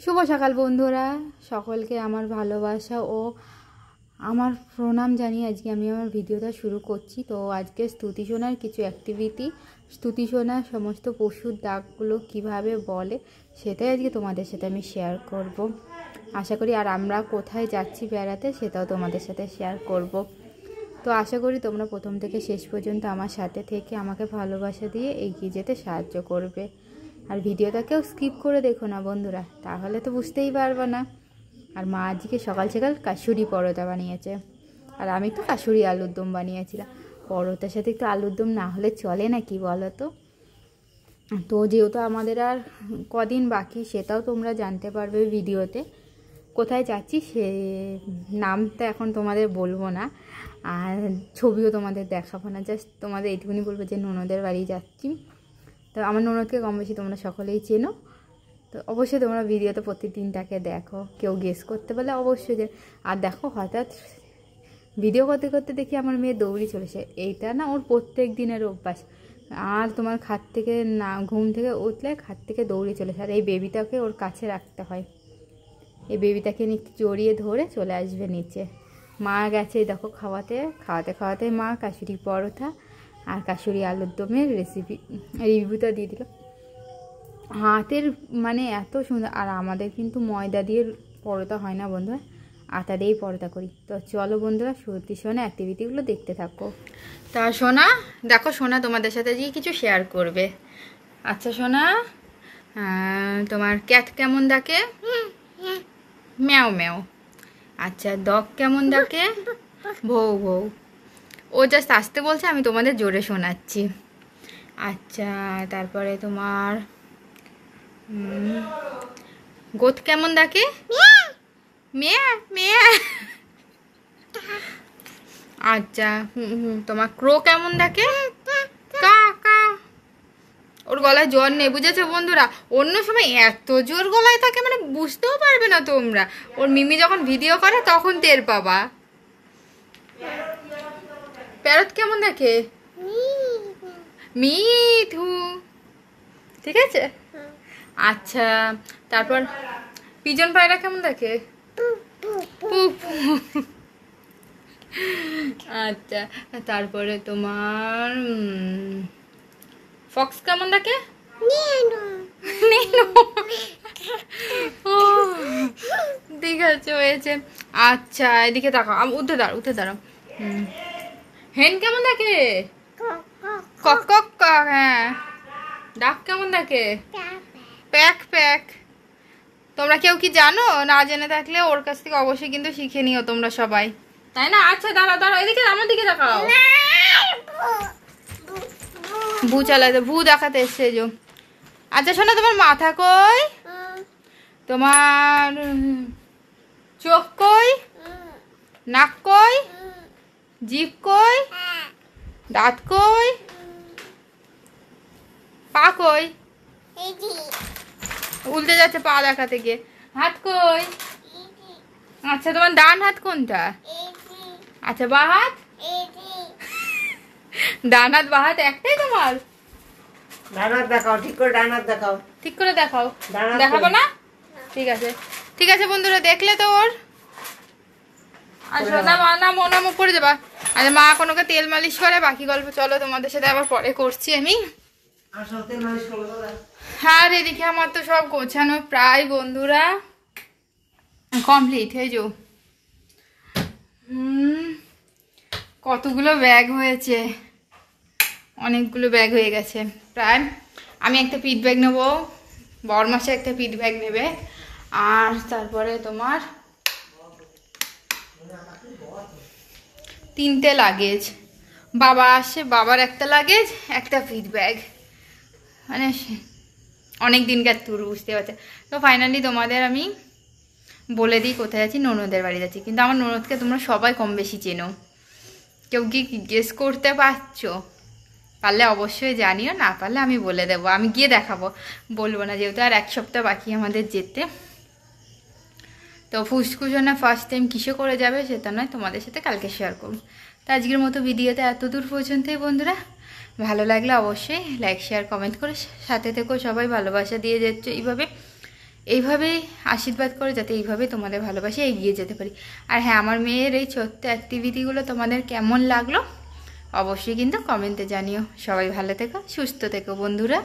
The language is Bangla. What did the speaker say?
শুভ সকাল বন্ধুরা, সকলকে আমার ভালোবাসা ও আমার প্রণাম জানিয়ে আজকে আমি আমার ভিডিওটা শুরু করছি। তো আজকে স্তুতি শোনার কিছু অ্যাক্টিভিটি, স্তুতি শোনার সমস্ত পশুর ডাকগুলো কিভাবে বলে সেটাই আজকে তোমাদের সাথে আমি শেয়ার করব আশা করি। আর আমরা কোথায় যাচ্ছি বেড়াতে সেটাও তোমাদের সাথে শেয়ার করব। তো আশা করি তোমরা প্রথম থেকে শেষ পর্যন্ত আমার সাথে থেকে আমাকে ভালোবাসা দিয়ে এগিয়ে যেতে সাহায্য করবে। আর ভিডিওটাকেও স্কিপ করে দেখো না বন্ধুরা, তাহলে তো বুঝতেই পারবে না। আর মা আজকে সকাল সকাল কাশুরি পরোটা বানিয়েছে, আর আমি তো কাশুরি আলুর দম বানিয়েছিলাম। পরোটার সাথে একটু আলুর দম না হলে চলে না, কি বলো তো? তো যেহেতু আমাদের আর কদিন বাকি সেটাও তোমরা জানতে পারবে ভিডিওতে। কোথায় যাচ্ছি সে নামটা এখন তোমাদের বলবো না, আর ছবিও তোমাদের দেখাবো না, জাস্ট তোমাদের এইটুকুনি বলবো যে ননদের বাড়ি যাচ্ছি। তো আমার ননদকে কম বেশি তোমরা সকলেই চেনো, তো অবশ্যই তোমরা ভিডিওতে প্রতিদিনটাকে দেখো, কেউ গেস করতে পারলে অবশ্যই যে। আর দেখো হঠাৎ ভিডিও করতে করতে দেখি আমার মেয়ে দৌড়ি চলেছে। এইটা না ওর প্রত্যেক দিনের অভ্যাস। আর তোমার খাট থেকে না, ঘুম থেকে উঠলে খাট থেকে দৌড়ে চলেছে। আর এই বেবিটাকে ওর কাছে রাখতে হয়, এই বেবিটাকে জড়িয়ে ধরে চলে আসবে নিচে। মা গেছে দেখো খাওয়াতে খাওয়াতে খাওয়াতে মা কাশুরি পরোটা আর কাশুরি আলুর দমের রিভিউটা দিয়ে দিল। হাতের মানে এত সুন্দর। আর আমাদের কিন্তু ময়দা দিয়ে পরোটা হয় না বন্ধুরা, আটা দিয়েই পরোটা করি। তো চলো বন্ধুরা সত্যি শোনা অ্যাক্টিভিটিগুলো দেখতে থাকো। তা সোনা দেখো, সোনা তোমাদের সাথে গিয়ে কিছু শেয়ার করবে। আচ্ছা সোনা, তোমার ক্যাট কেমন ডাকে? ম্যাও ম্যাও। আচ্ছা ডগ কেমন ডাকে? ভৌ ভৌ। ও জাস্ট আসতে বলছে, আমি তোমাদের জোরে শোনাচ্ছি। আচ্ছা তারপরে তোমার গোট কেমন ডাকে? মেয়া মেয়া। আচ্ছা তোমার ক্রো কেমন ডাকে? কা কা। ওর গলায় জ্বর নেই, বুঝেছো বন্ধুরা? অন্য সময় এত জোর গলায় থাকে মানে বুঝতেও পারবে না তোমরা। ওর মিমি যখন ভিডিও করে তখন টের পাবা। প্যারট কেমন দেখে? মিঠু। ঠিক আছে। আচ্ছা তারপর পিজন পায়রা কেমন দেখে? আচ্ছা তারপরে তোমার ফক্স কেমন দেখে? ঠিক আছে হয়েছে। আচ্ছা এদিকে তাকাও, উঠে দাঁড়াও উঠে দাঁড়াও। হেন কেমন দেখে? কক কক কক। হ্যাঁ। ডাক কেমন দেখে? প্যাক প্যাক। তোমরা কেউ কি জানো? না জেনে থাকলে ওর কাছ থেকে অবশ্যই কিন্তু শিখে নিও তোমরা সবাই, তাই না? আচ্ছা দাঁড়াও দাঁড়াও, এদিকে আমার দিকে দেখাও। ভু চালাতে, ভু দেখাতে এসছে যে। আচ্ছা শোনো, তোমার মাথা কই? তোমার চোখ কই? নাক কই? জিভ কই? দাঁত কই? পা কই? উল্টে যাচ্ছে পা দেখাতে গিয়ে। হাত কই? আচ্ছা তোমার ডান হাত কোনটা? আচ্ছা বা হাত? ডান হাত বা হাত একটাই তোমার? ডান হাত দেখাও, ঠিক করে ডান হাত দেখাও। ঠিক করে দেখাও। দেখাবো না? ঠিক আছে ঠিক আছে বন্ধুরা, দেখলে তো ওর। আচ্ছা না মা, না মনে মুখ করে যাবা। আচ্ছা মা কোনোকে তেল মালিশ করে, বাকি গল্প চলো তোমাদের সাথে আবার পরে করছি আমি। আর এদিকে আমার তো সব গোছানো প্রায় বন্ধুরা কমপ্লিট হয়ে যাও। কতগুলো ব্যাগ হয়েছে, অনেকগুলো ব্যাগ হয়ে গেছে প্রায়। আমি একটা পিট ব্যাগ নেবো, বড় মাসে একটা পিট ব্যাগ নেবে, আর তারপরে তোমার 3টে লাগেজ। বাবা আসে, বাবার একটা লাগেজ, একটা পিট ব্যাগ, মানে অনেক দিনকার ট্যুর, বুঝতে পারছে। তো ফাইনালি তোমাদের আমি বলে দিই কোথায় যাচ্ছি। ননদের বাড়ি যাচ্ছি। কিন্তু আমার ননদকে তোমরা সবাই কম বেশি চেনো, কেউ কি গেস করতে পারছো? পারলে অবশ্যই জানিও, না পারলে আমি বলে দেবো, আমি গিয়ে দেখাবো, বলবো না, যেহেতু আর 1 সপ্তাহ বাকি আমাদের যেতে। তো ফুসকুশনা ফার্স্ট টাইম কিসে করে যাবে সেটা নয়, তোমাদের সাথে কালকে শেয়ার করব। তো আজকের মতো ভিডিওতে এত দূর পর্যন্তই বন্ধুরা। ভালো লাগলে অবশ্যই লাইক শেয়ার কমেন্ট করে সাথে থেকো সবাই, ভালোবাসা দিয়ে যাচ্ছ এইভাবে। এইভাবেই আশীর্বাদ করো যাতে এইভাবে তোমাদের ভালোবাসে এগিয়ে যেতে পারি। আর হ্যাঁ, আমার মেয়ের এই ছোট্ট অ্যাক্টিভিটিগুলো তোমাদের কেমন লাগলো অবশ্যই কিন্তু কমেন্টে জানিও। সবাই ভালো থেকো, সুস্থ থেকো বন্ধুরা।